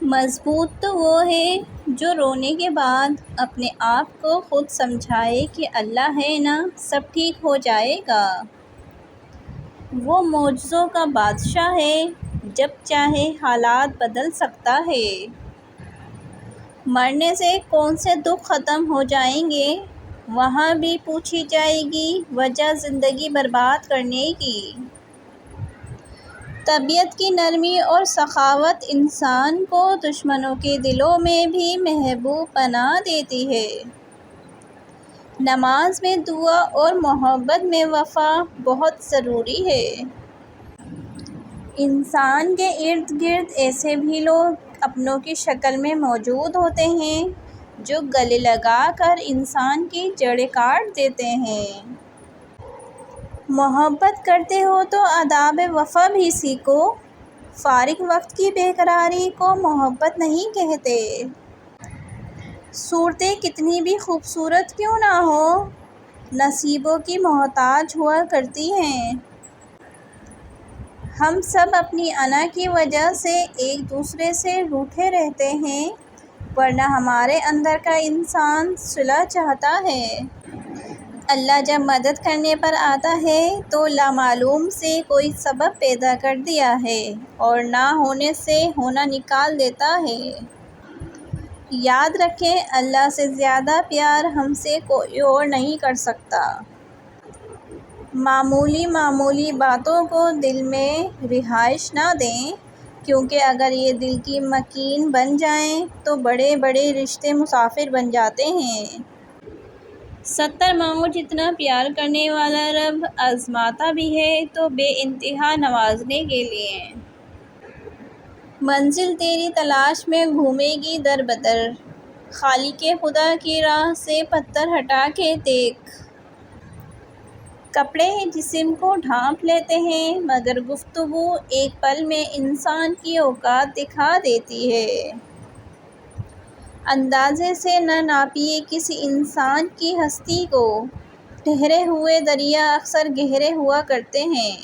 مضبوط تو وہ ہے جو رونے کے بعد اپنے آپ کو خود سمجھائے کہ اللہ ہے نا، سب ٹھیک ہو جائے گا۔ وہ معجزوں کا بادشاہ ہے، جب چاہے حالات بدل سکتا ہے۔ مرنے سے کون سے دکھ ختم ہو جائیں گے، وہاں بھی پوچھی جائے گی وجہ زندگی برباد کرنے کی۔ طبیعت کی نرمی اور سخاوت انسان کو دشمنوں کے دلوں میں بھی محبوب بنا دیتی ہے۔ نماز میں دعا اور محبت میں وفا بہت ضروری ہے۔ انسان کے ارد گرد ایسے بھی لوگ اپنوں کی شکل میں موجود ہوتے ہیں جو گلے لگا کر انسان کی جڑیں کاٹ دیتے ہیں۔ محبت کرتے ہو تو آداب وفا بھی سیکھو۔ فارغ وقت کی بے قراری کو محبت نہیں کہتے۔ صورتیں کتنی بھی خوبصورت کیوں نہ ہوں، نصیبوں کی محتاج ہوا کرتی ہیں۔ ہم سب اپنی انا کی وجہ سے ایک دوسرے سے روٹھے رہتے ہیں، ورنہ ہمارے اندر کا انسان صلح چاہتا ہے۔ اللہ جب مدد کرنے پر آتا ہے تو لامعلوم سے کوئی سبب پیدا کر دیا ہے اور نہ ہونے سے ہونا نکال دیتا ہے۔ یاد رکھیں، اللہ سے زیادہ پیار ہم سے کوئی اور نہیں کر سکتا۔ معمولی معمولی باتوں کو دل میں رہائش نہ دیں، کیونکہ اگر یہ دل کی مکین بن جائیں تو بڑے بڑے رشتے مسافر بن جاتے ہیں۔ 70 مانگو جتنا پیار کرنے والا رب آزماتا بھی ہے تو بے انتہا نوازنے کے لیے۔ منزل تیری تلاش میں گھومے گی در بدر، خالق خدا کی راہ سے پتھر ہٹا کے دیکھ۔ کپڑے جسم کو ڈھانپ لیتے ہیں مگر گفتگو ایک پل میں انسان کی اوقات دکھا دیتی ہے۔ اندازے سے نہ ناپیے کسی انسان کی ہستی کو، ٹھہرے ہوئے دریا اکثر گہرے ہوا کرتے ہیں۔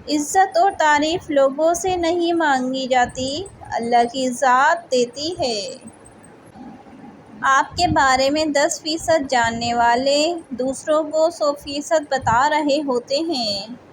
عزت اور تعریف لوگوں سے نہیں مانگی جاتی، اللہ کی ذات دیتی ہے۔ آپ کے بارے میں 10% جاننے والے دوسروں کو 100% بتا رہے ہوتے ہیں۔